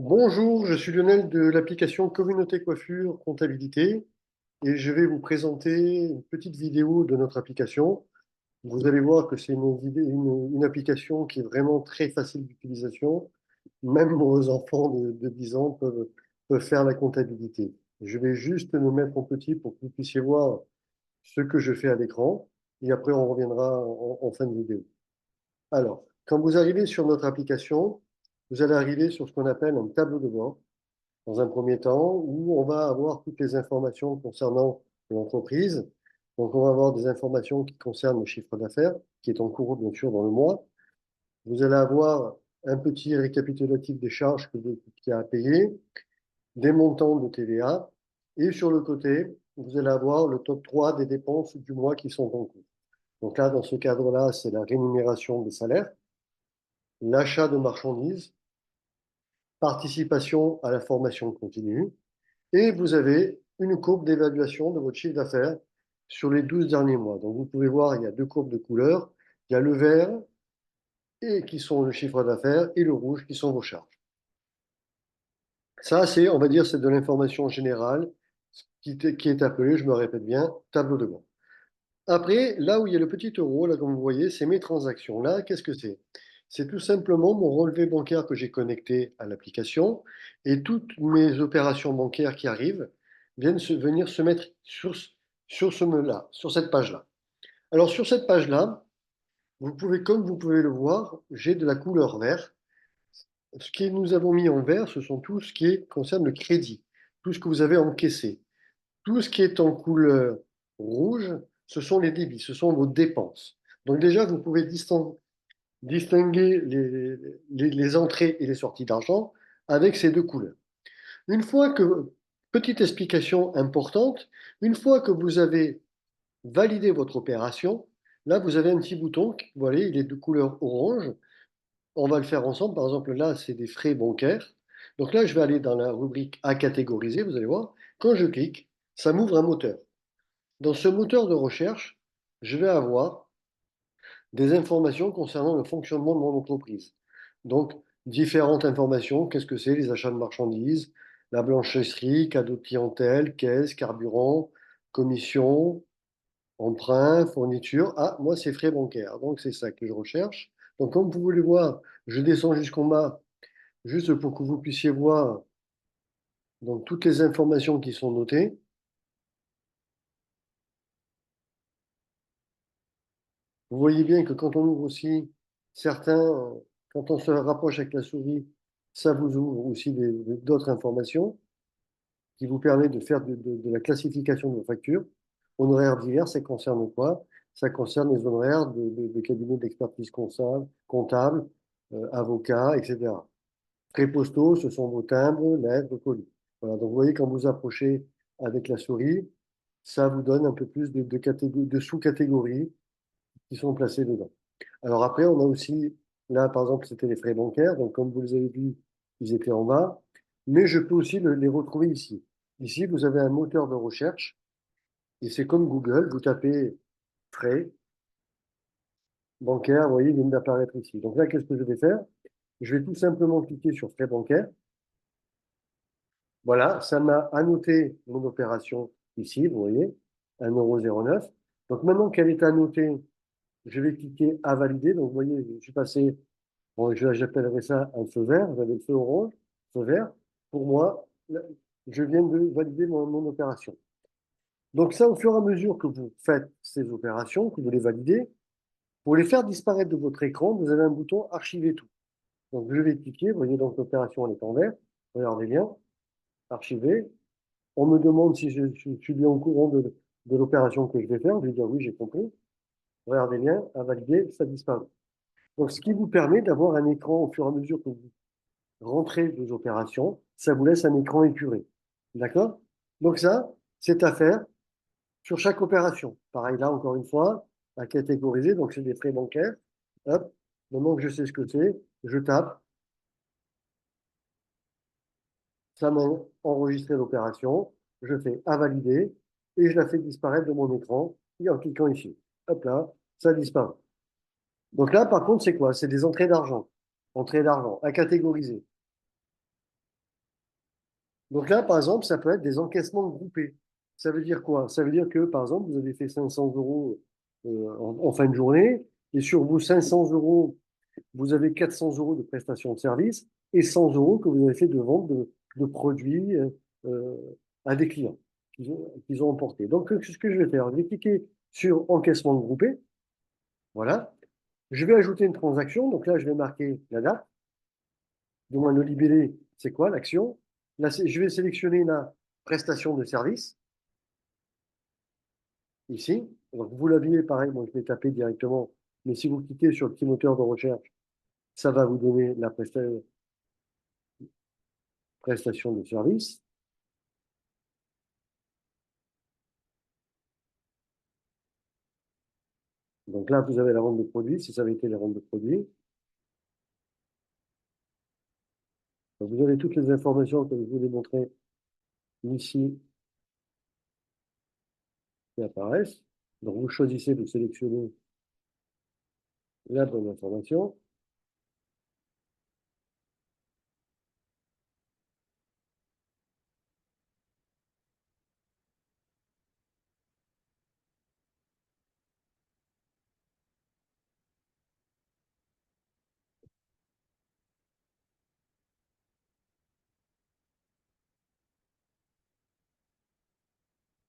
Bonjour, je suis Lionel de l'application Communauté Coiffure Comptabilité et je vais vous présenter une petite vidéo de notre application. Vous allez voir que c'est une application qui est vraiment très facile d'utilisation. Même vos enfants de 10 ans peuvent faire la comptabilité. Je vais juste me mettre en petit pour que vous puissiez voir ce que je fais à l'écran et après on reviendra en fin de vidéo. Alors, quand vous arrivez sur notre application, vous allez arriver sur ce qu'on appelle un tableau de bord dans un premier temps, où on va avoir toutes les informations concernant l'entreprise. Donc, on va avoir des informations qui concernent le chiffre d'affaires, qui est en cours, bien sûr, dans le mois. Vous allez avoir un petit récapitulatif des charges qu'il y a à payer, des montants de TVA, et sur le côté, vous allez avoir le top 3 des dépenses du mois qui sont en cours. Donc là, dans ce cadre-là, c'est la rémunération des salaires, l'achat de marchandises, participation à la formation continue, et vous avez une courbe d'évaluation de votre chiffre d'affaires sur les 12 derniers mois. Donc vous pouvez voir, il y a deux courbes de couleurs. Il y a le vert, et qui sont le chiffre d'affaires, et le rouge, qui sont vos charges. Ça, c'est, on va dire, c'est de l'information générale qui est appelée, je me répète bien, tableau de bord. Après, là où il y a le petit euro, là, comme vous voyez, c'est mes transactions. Là, qu'est-ce que c'est? C'est tout simplement mon relevé bancaire que j'ai connecté à l'application et toutes mes opérations bancaires qui arrivent viennent venir se mettre sur là, sur cette page-là. Alors, sur cette page-là, vous pouvez, comme vous pouvez le voir, j'ai de la couleur vert. Ce que nous avons mis en vert, ce sont tout ce qui concerne le crédit, tout ce que vous avez encaissé. Tout ce qui est en couleur rouge, ce sont les débits, ce sont vos dépenses. Donc déjà, vous pouvez distinguer les entrées et les sorties d'argent avec ces deux couleurs. Une fois que, petite explication importante, une fois que vous avez validé votre opération, là, vous avez un petit bouton, vous voyez, il est de couleur orange. On va le faire ensemble. Par exemple, là, c'est des frais bancaires. Donc là, je vais aller dans la rubrique à catégoriser, vous allez voir. Quand je clique, ça m'ouvre un moteur. Dans ce moteur de recherche, je vais avoir des informations concernant le fonctionnement de mon entreprise. Donc, différentes informations, qu'est-ce que c'est les achats de marchandises, la blanchisserie, cadeaux de clientèle, caisse, carburant, commission, emprunt, fourniture. Ah, moi, c'est frais bancaires. Donc, c'est ça que je recherche. Donc, comme vous voulez voir, je descends jusqu'en bas, juste pour que vous puissiez voir donc, toutes les informations qui sont notées. Vous voyez bien que quand on ouvre aussi certains, quand on se rapproche avec la souris, ça vous ouvre aussi d'autres informations qui vous permettent de faire de la classification de vos factures. Honoraires divers, ça concerne quoi? Ça concerne les honoraires de cabinets d'expertise comptable, avocats, etc. Frais postaux, ce sont vos timbres, lettres, colis. Voilà, donc vous voyez, quand vous approchez avec la souris, ça vous donne un peu plus de sous-catégories qui sont placés dedans. Alors après, on a aussi, là par exemple, c'était les frais bancaires, donc comme vous les avez vus, ils étaient en bas, mais je peux aussi les retrouver ici. Ici, vous avez un moteur de recherche, et c'est comme Google, vous tapez frais bancaires, vous voyez, ils viennent d'apparaître ici. Donc là, qu'est-ce que je vais faire? Je vais tout simplement cliquer sur frais bancaires. Voilà, ça m'a annoté mon opération ici, vous voyez, 1,09 €. Donc maintenant qu'elle est annotée, je vais cliquer à valider. Donc vous voyez, je suis passé. Bon, j'appellerais ça un feu vert. Vous avez le feu orange, feu vert. Pour moi, je viens de valider mon opération. Donc ça, au fur et à mesure que vous faites ces opérations, que vous les validez, pour les faire disparaître de votre écran, vous avez un bouton archiver tout. Donc je vais cliquer. Vous voyez, donc l'opération elle est en vert. Regardez bien, archiver. On me demande si je suis bien au courant de l'opération que je vais faire. Je vais dire oui, j'ai compris. Regardez bien, à valider, ça disparaît. Donc, ce qui vous permet d'avoir un écran au fur et à mesure que vous rentrez vos opérations, ça vous laisse un écran épuré. D'accord? Donc ça, c'est à faire sur chaque opération. Pareil là, encore une fois, à catégoriser, donc c'est des frais bancaires. Hop, maintenant que je sais ce que c'est, je tape, ça m'a enregistré l'opération, je fais à valider et je la fais disparaître de mon écran et en cliquant ici. Hop là, ça disparaît. Donc là, par contre, c'est quoi? C'est des entrées d'argent. Entrées d'argent à catégoriser. Donc là, par exemple, ça peut être des encaissements groupés. Ça veut dire quoi? Ça veut dire que, par exemple, vous avez fait 500 euros en fin de journée, et sur vos 500 euros, vous avez 400 euros de prestations de services et 100 euros que vous avez fait de vente de produits euh, à des clients qu'ils ont emportés. Donc, ce que je vais faire, je vais cliquer sur encaissement groupé. Voilà. Je vais ajouter une transaction. Donc là, je vais marquer la date. Du moins, le libellé, c'est quoi l'action? Là, je vais sélectionner la prestation de service ici. Donc, vous l'aviez, pareil, moi je vais taper directement. Mais si vous cliquez sur le petit moteur de recherche, ça va vous donner la prestation de service. Donc là, vous avez la vente de produits, si ça avait été la vente de produits. Donc, vous avez toutes les informations que je vous ai montrées ici qui apparaissent. Donc vous choisissez, vous sélectionnez la bonne information.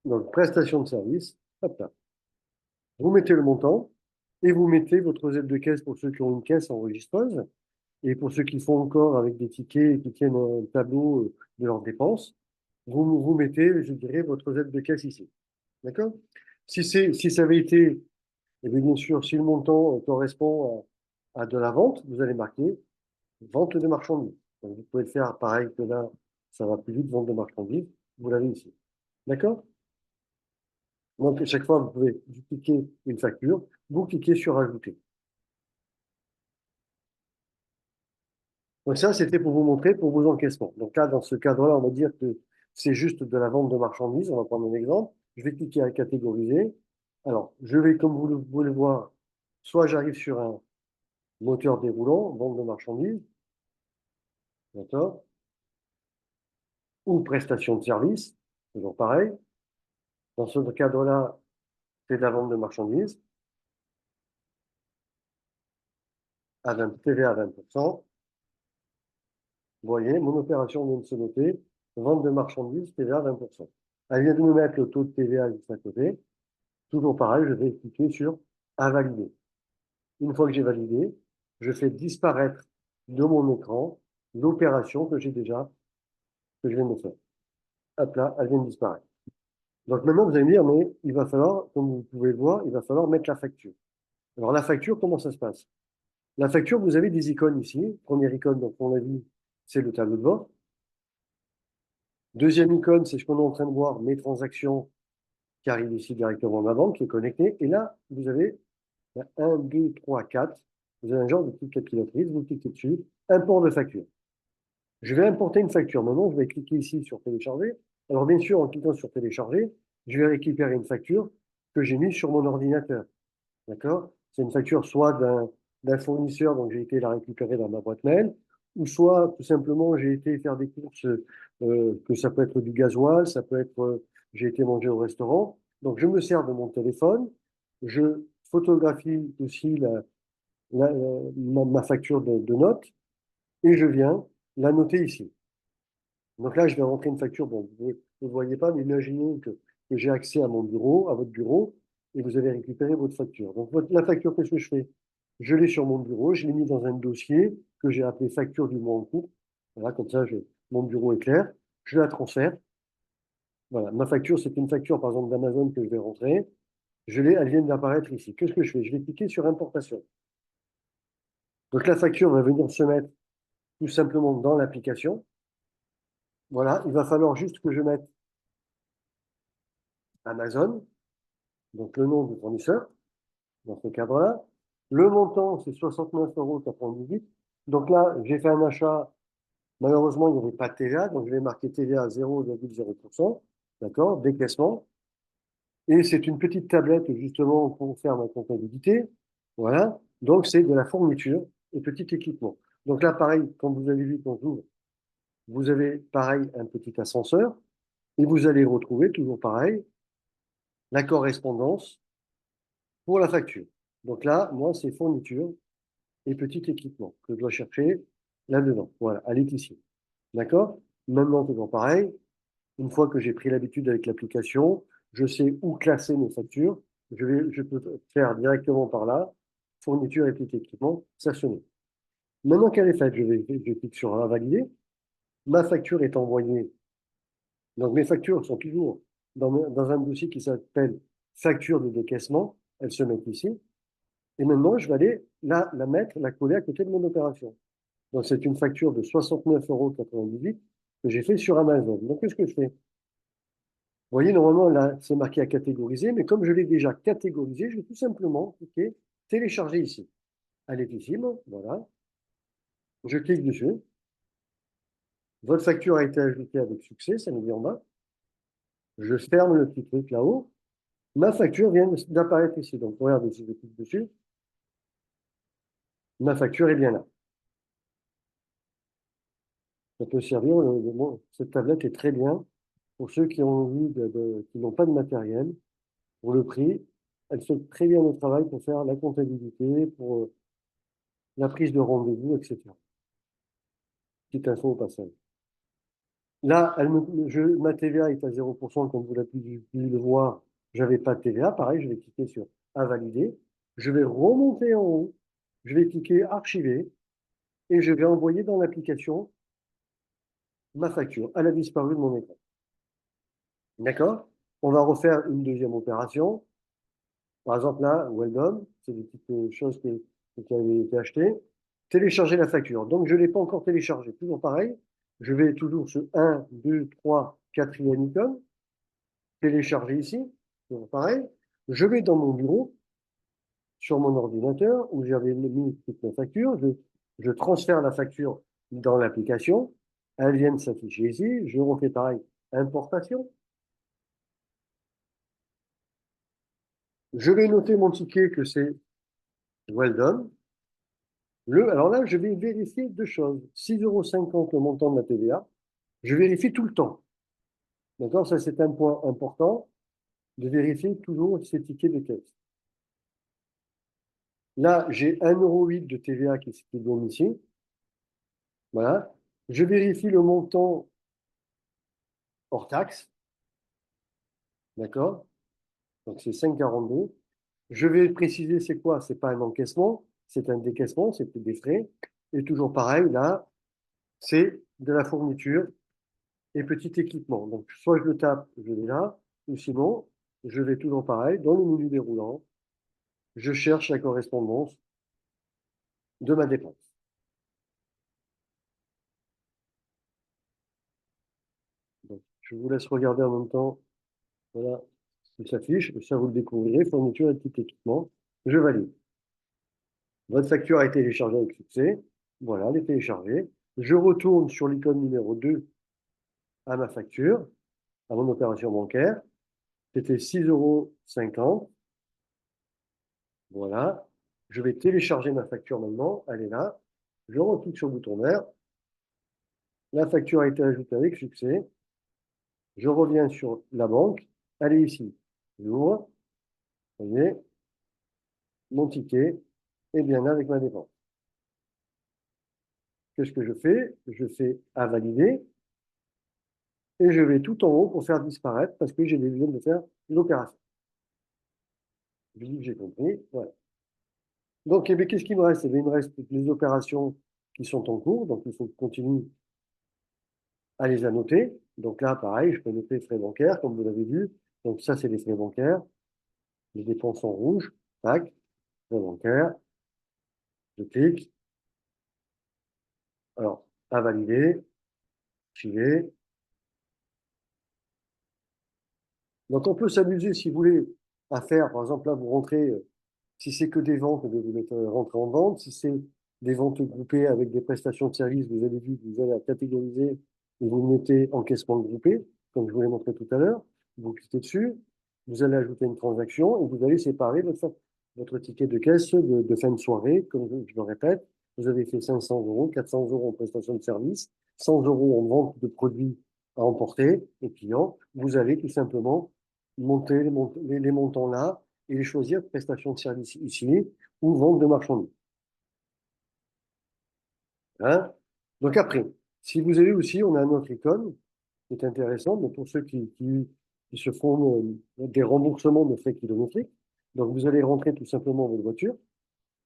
Donc prestation de service, hop là. Vous mettez le montant et vous mettez votre Z de caisse pour ceux qui ont une caisse enregistreuse et pour ceux qui font encore avec des tickets et qui tiennent un tableau de leurs dépenses. Vous mettez, je dirais, votre Z de caisse ici. D'accord? Si ça avait été, et bien sûr, si le montant correspond à de la vente, vous allez marquer vente de marchandises. Donc, vous pouvez faire pareil que là, ça va plus vite, vente de marchandises, vous l'avez ici. D'accord? Donc, à chaque fois, vous pouvez cliquer une facture, vous cliquez sur ajouter. Donc, ça, c'était pour vous montrer pour vos encaissements. Donc, là, dans ce cadre-là, on va dire que c'est juste de la vente de marchandises. On va prendre un exemple. Je vais cliquer à catégoriser. Alors, je vais, comme vous le pouvez le voir, soit j'arrive sur un moteur déroulant, vente de marchandises, d'accord, ou prestation de service, toujours pareil. Dans ce cadre-là, c'est de la vente de marchandises à 20, TVA à 20%. Vous voyez, mon opération vient de se noter, vente de marchandises, TVA à 20%. Elle vient de me mettre le taux de TVA juste à côté. Toujours pareil, je vais cliquer sur à valider. Une fois que j'ai validé, je fais disparaître de mon écran l'opération que je viens de faire. Hop là, elle vient de disparaître. Donc maintenant, vous allez me dire, mais il va falloir, comme vous pouvez le voir, il va falloir mettre la facture. Alors la facture, comment ça se passe? La facture, vous avez des icônes ici. Première icône, donc on l'a vu, c'est le tableau de bord. Deuxième icône, c'est ce qu'on est en train de voir, mes transactions qui arrivent ici directement de ma banque, qui est connectée. Et là, vous avez 1, 2, 3, 4. Vous avez un genre de petite calculatrice, vous cliquez dessus, import de facture. Je vais importer une facture. Maintenant, je vais cliquer ici sur télécharger. Alors, bien sûr, en cliquant sur télécharger, je vais récupérer une facture que j'ai mise sur mon ordinateur. D'accord? C'est une facture soit d'un fournisseur, donc j'ai été la récupérer dans ma boîte mail, ou soit tout simplement j'ai été faire des courses, que ça peut être du gasoil, ça peut être j'ai été manger au restaurant. Donc je me sers de mon téléphone, je photographie aussi ma facture de notes et je viens la noter ici. Donc là, je vais rentrer une facture. Bon, vous ne voyez pas, mais imaginez que j'ai accès à mon bureau, à votre bureau, et vous avez récupéré votre facture. Donc la facture, qu'est-ce que je fais? Je l'ai sur mon bureau, je l'ai mis dans un dossier que j'ai appelé facture du mois en cours. Voilà, comme ça, mon bureau est clair. Je la transfère. Voilà, ma facture, c'est une facture, par exemple, d'Amazon que je vais rentrer. Elle vient d'apparaître ici. Qu'est-ce que je fais? Je vais cliquer sur importation. Donc la facture va venir se mettre tout simplement dans l'application. Voilà, il va falloir juste que je mette Amazon, donc le nom du fournisseur, dans ce cadre-là. Le montant, c'est 69,98 €. Donc là, j'ai fait un achat. Malheureusement, il n'y avait pas de TVA, donc je vais marquer TVA à 0,0%. D'accord? Décaissement. Et c'est une petite tablette, justement, pour faire ma comptabilité. Voilà. Donc, c'est de la fourniture et petit équipement. Donc là, pareil, comme vous avez vu, quand j'ouvre vous avez pareil un petit ascenseur et vous allez retrouver toujours pareil la correspondance pour la facture. Donc là, moi, c'est fourniture et petit équipement que je dois chercher là-dedans. Voilà, elle est ici. D'accord? Maintenant, toujours pareil. Une fois que j'ai pris l'habitude avec l'application, je sais où classer mes factures. Je peux faire directement par là, fourniture et petit équipement, stationné. Maintenant qu'elle est faite, je clique sur un valider. Ma facture est envoyée. Donc mes factures sont toujours dans un dossier qui s'appelle facture de décaissement. Elles se mettent ici. Et maintenant, je vais aller la mettre, la coller à côté de mon opération. Donc c'est une facture de 69,98 € que j'ai fait sur Amazon. Donc qu'est-ce que je fais? Vous voyez, normalement, là, c'est marqué à catégoriser, mais comme je l'ai déjà catégorisé, je vais tout simplement cliquer télécharger ici. Elle est ici, voilà. Je clique dessus. Votre facture a été ajoutée avec succès, ça nous dit en bas. Je ferme le petit truc là-haut. Ma facture vient d'apparaître ici. Donc, regardez, si je clique dessus, ma facture est bien là. Ça peut servir. Bon, cette tablette est très bien pour ceux qui ont envie qui n'ont pas de matériel. Pour le prix, elle fait très bien le travail pour faire la comptabilité, pour la prise de rendez-vous, etc. Petite info au passage. Là, ma TVA est à 0%, comme vous l'avez pu le voir. Je n'avais pas de TVA. Pareil, je vais cliquer sur à valider. Je vais remonter en haut. Je vais cliquer archiver et je vais envoyer dans l'application ma facture. Elle a disparu de mon écran. D'accord? On va refaire une deuxième opération. Par exemple, là, well done. C'est des petites choses qui avaient été achetées. Télécharger la facture. Donc, je ne l'ai pas encore téléchargée. Toujours pareil. Je vais toujours sur 1, 2, 3, 4e icône. Télécharger ici. Toujours pareil. Je vais dans mon bureau, sur mon ordinateur, où j'avais mis toutes mes factures. Je transfère la facture dans l'application. Elles viennent s'afficher ici. Je refais pareil. Importation. Je vais noter mon ticket que c'est well done. Alors là, je vais vérifier deux choses. 6,50 € le montant de la TVA. Je vérifie tout le temps. D'accord? Ça, c'est un point important de vérifier toujours ces tickets de caisse. Là, j'ai 1,08 € de TVA qui est bon ici. Voilà. Je vérifie le montant hors taxe. D'accord? Donc, c'est 5,42 €. Je vais préciser c'est quoi? C'est pas un encaissement, c'est un décaissement, c'est des frais. Et toujours pareil, là, c'est de la fourniture et petit équipement. Donc, soit je le tape, je l'ai là, ou sinon, je vais toujours pareil, dans le menu déroulant, je cherche la correspondance de ma dépense. Donc, je vous laisse regarder en même temps. Voilà ce qui s'affiche. Ça, vous le découvrirez. Fourniture et petit équipement. Je valide. Votre facture a été téléchargée avec succès. Voilà, elle est téléchargée. Je retourne sur l'icône numéro 2 à ma facture, à mon opération bancaire. C'était 6,50 €. Voilà. Je vais télécharger ma facture maintenant. Elle est là. Je reclique sur le bouton vert. La facture a été ajoutée avec succès. Je reviens sur la banque. Elle est ici. J'ouvre. Vous voyez, mon ticket est bien là avec ma dépense. Qu'est-ce que je fais? Je fais à valider et je vais tout en haut pour faire disparaître parce que j'ai besoin de faire l'opération. Je dis que j'ai compris. Voilà. Donc, eh qu'est-ce qu'il me reste? Eh bien, il me reste les opérations qui sont en cours. Donc, il faut continuer à les annoter. Donc là, pareil, je peux noter frais bancaires, comme vous l'avez vu. Donc, ça, c'est les frais bancaires. Les dépenses en rouge. Tac, frais bancaires. Je clique. Alors, à valider. Archiver. Donc, on peut s'amuser, si vous voulez, à faire, par exemple, là, vous rentrez, si c'est que des ventes, vous mettez rentrer en vente. Si c'est des ventes groupées avec des prestations de services, vous avez vu, vous allez à catégoriser et vous mettez encaissement groupé, comme je vous l'ai montré tout à l'heure. Vous cliquez dessus, vous allez ajouter une transaction et vous allez séparer votre ticket de caisse de fin de soirée, comme je le répète. Vous avez fait 500 €, 400 € en prestation de service, 100 € en vente de produits à emporter aux clients, vous allez tout simplement monter les montants là et les choisir prestation de service ici ou vente de marchandises. Hein? Donc après, si vous avez aussi, on a un autre icône qui est intéressant, mais pour ceux qui se font des remboursements de frais kilométriques. Donc vous allez rentrer tout simplement votre voiture,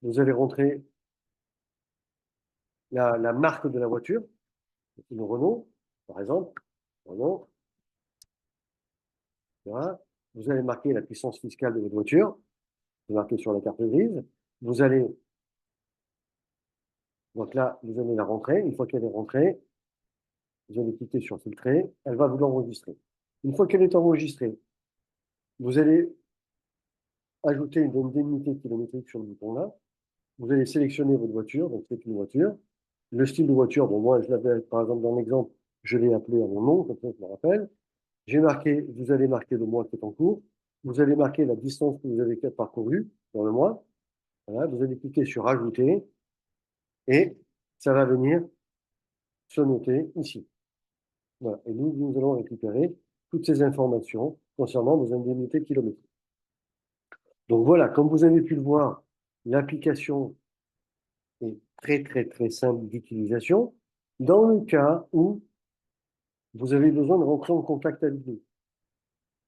vous allez rentrer la marque de la voiture, une Renault, par exemple, Renault, voilà. Vous allez marquer la puissance fiscale de votre voiture, vous marquez sur la carte grise, vous allez, donc là, vous allez la rentrer, une fois qu'elle est rentrée, vous allez cliquer sur filtrer, elle va vous l'enregistrer. Une fois qu'elle est enregistrée, vous allez ajouter une indemnité kilométrique sur le bouton là, vous allez sélectionner votre voiture, donc c'est une voiture. Le style de voiture, bon, moi, je l'avais, par exemple, dans l'exemple, je l'ai appelé à mon nom, comme ça, je me rappelle. J'ai marqué, vous allez marquer le mois qui est en cours. Vous allez marquer la distance que vous avez parcourue dans le mois. Voilà, vous allez cliquer sur Ajouter et ça va venir se noter ici. Voilà. Et nous allons récupérer toutes ces informations concernant vos indemnités kilométriques. Donc voilà, comme vous avez pu le voir, l'application est très, très, très simple d'utilisation dans le cas où vous avez besoin de rentrer en contact avec nous.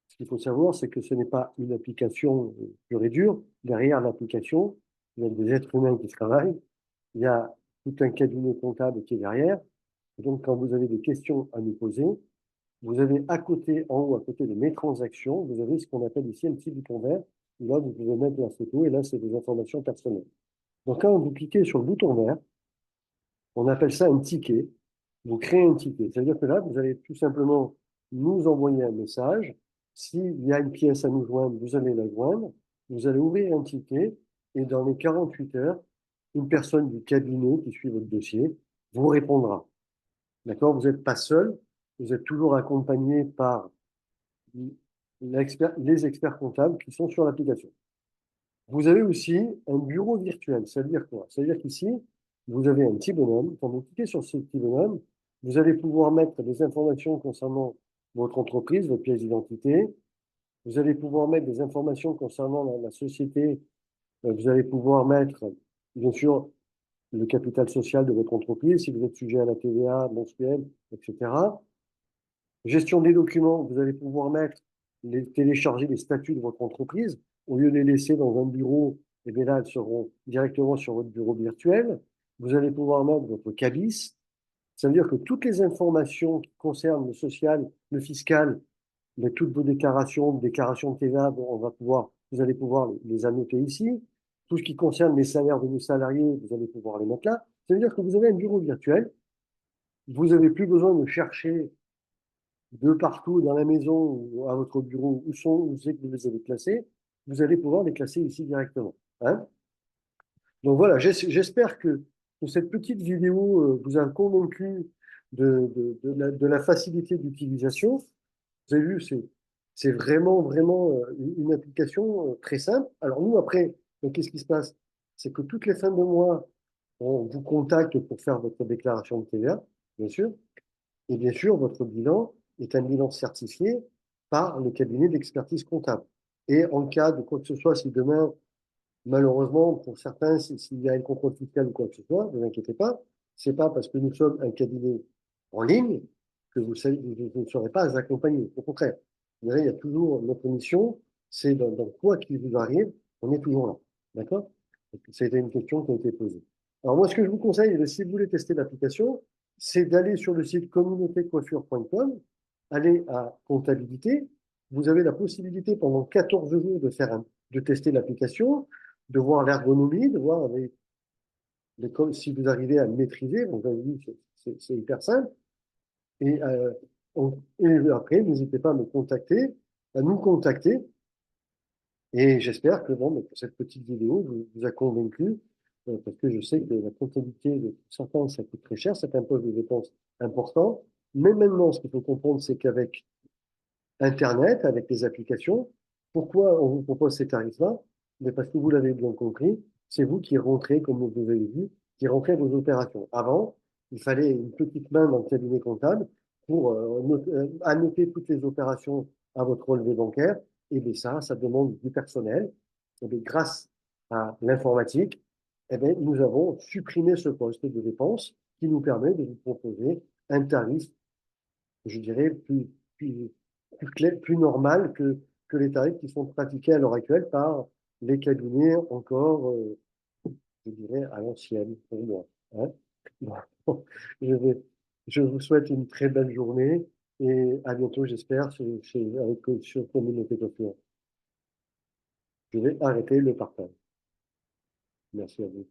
Ce qu'il faut savoir, c'est que ce n'est pas une application pure et dure. Derrière l'application, il y a des êtres humains qui travaillent, il y a tout un cabinet comptable qui est derrière. Et donc, quand vous avez des questions à nous poser, vous avez à côté, en haut, à côté de mes transactions, vous avez ce qu'on appelle ici un petit bouton vert. Là, vous pouvez mettre la photo et là, c'est des informations personnelles. Donc, quand vous cliquez sur le bouton vert, on appelle ça un ticket. Vous créez un ticket. C'est-à-dire que là, vous allez tout simplement nous envoyer un message. S'il y a une pièce à nous joindre, vous allez la joindre. Vous allez ouvrir un ticket et dans les 48 heures, une personne du cabinet qui suit votre dossier vous répondra. D'accord? Vous n'êtes pas seul. Vous êtes toujours accompagné par les experts comptables qui sont sur l'application. Vous avez aussi un bureau virtuel. Ça veut dire quoi? Ça veut dire qu'ici, vous avez un petit bonhomme. Quand vous cliquez sur ce petit bonhomme, vous allez pouvoir mettre des informations concernant votre entreprise, votre pièce d'identité. Vous allez pouvoir mettre des informations concernant la société. Vous allez pouvoir mettre, bien sûr, le capital social de votre entreprise, si vous êtes sujet à la TVA mensuelle, etc. Gestion des documents, vous allez pouvoir télécharger les statuts de votre entreprise. Au lieu de les laisser dans un bureau, et bien là, elles seront directement sur votre bureau virtuel. Vous allez pouvoir mettre votre cabis. Ça veut dire que toutes les informations qui concernent le social, le fiscal, mais toutes vos déclarations de TVA, vous allez pouvoir les annoter ici. Tout ce qui concerne les salaires de vos salariés, vous allez pouvoir les mettre là. Ça veut dire que vous avez un bureau virtuel. Vous n'avez plus besoin de chercher de partout dans la maison ou à votre bureau où c'est que vous les avez classés, vous allez pouvoir les classer ici directement. Hein. Donc voilà, j'espère que cette petite vidéo vous a convaincu de la facilité d'utilisation. Vous avez vu, c'est vraiment, vraiment une application très simple. Alors nous, après, qu'est-ce qui se passe? C'est que toutes les fins de mois, on vous contacte pour faire votre déclaration de TVA, bien sûr. Et bien sûr, votre bilan est un bilan certifié par le cabinet d'expertise comptable. Et en cas de quoi que ce soit, si demain, malheureusement, pour certains, s'il y a un contrôle fiscal ou quoi que ce soit, ne vous inquiétez pas, c'est pas parce que nous sommes un cabinet en ligne que vous ne serez pas accompagné. Au contraire, il y a toujours notre mission, c'est dans quoi qu'il vous arrive, on est toujours là. D'accord? C'était une question qui a été posée. Alors moi, ce que je vous conseille, si vous voulez tester l'application, c'est d'aller sur le site communautécoiffure.com, aller à comptabilité. Vous avez la possibilité pendant 14 jours de tester l'application, de voir l'ergonomie, de voir si vous arrivez à le maîtriser. Vous avez vu, c'est hyper simple. Et, et après, n'hésitez pas à me contacter, à nous contacter. Et j'espère que bon, cette petite vidéo vous a convaincu, parce que je sais que la comptabilité de certains, ça coûte très cher, c'est un poste de dépense important. Mais maintenant, ce qu'il faut comprendre, c'est qu'avec Internet, avec les applications, pourquoi on vous propose ces tarifs-là? Mais parce que vous l'avez bien compris, c'est vous qui rentrez, comme vous avez vu, qui rentrez vos opérations. Avant, il fallait une petite main dans le cabinet comptable pour annoter toutes les opérations à votre relevé bancaire. Et bien ça demande du personnel. Et bien, grâce à l'informatique, eh bien, nous avons supprimé ce poste de dépense qui nous permet de vous proposer un tarif, je dirais, plus clair, plus normal que les tarifs qui sont pratiqués à l'heure actuelle par les cabinets encore, je dirais, à l'ancienne pour moi. Hein. Bon, je vais, je vous souhaite une très belle journée et à bientôt, j'espère, sur Communauté Confiance. Je vais arrêter le partage. Merci à vous.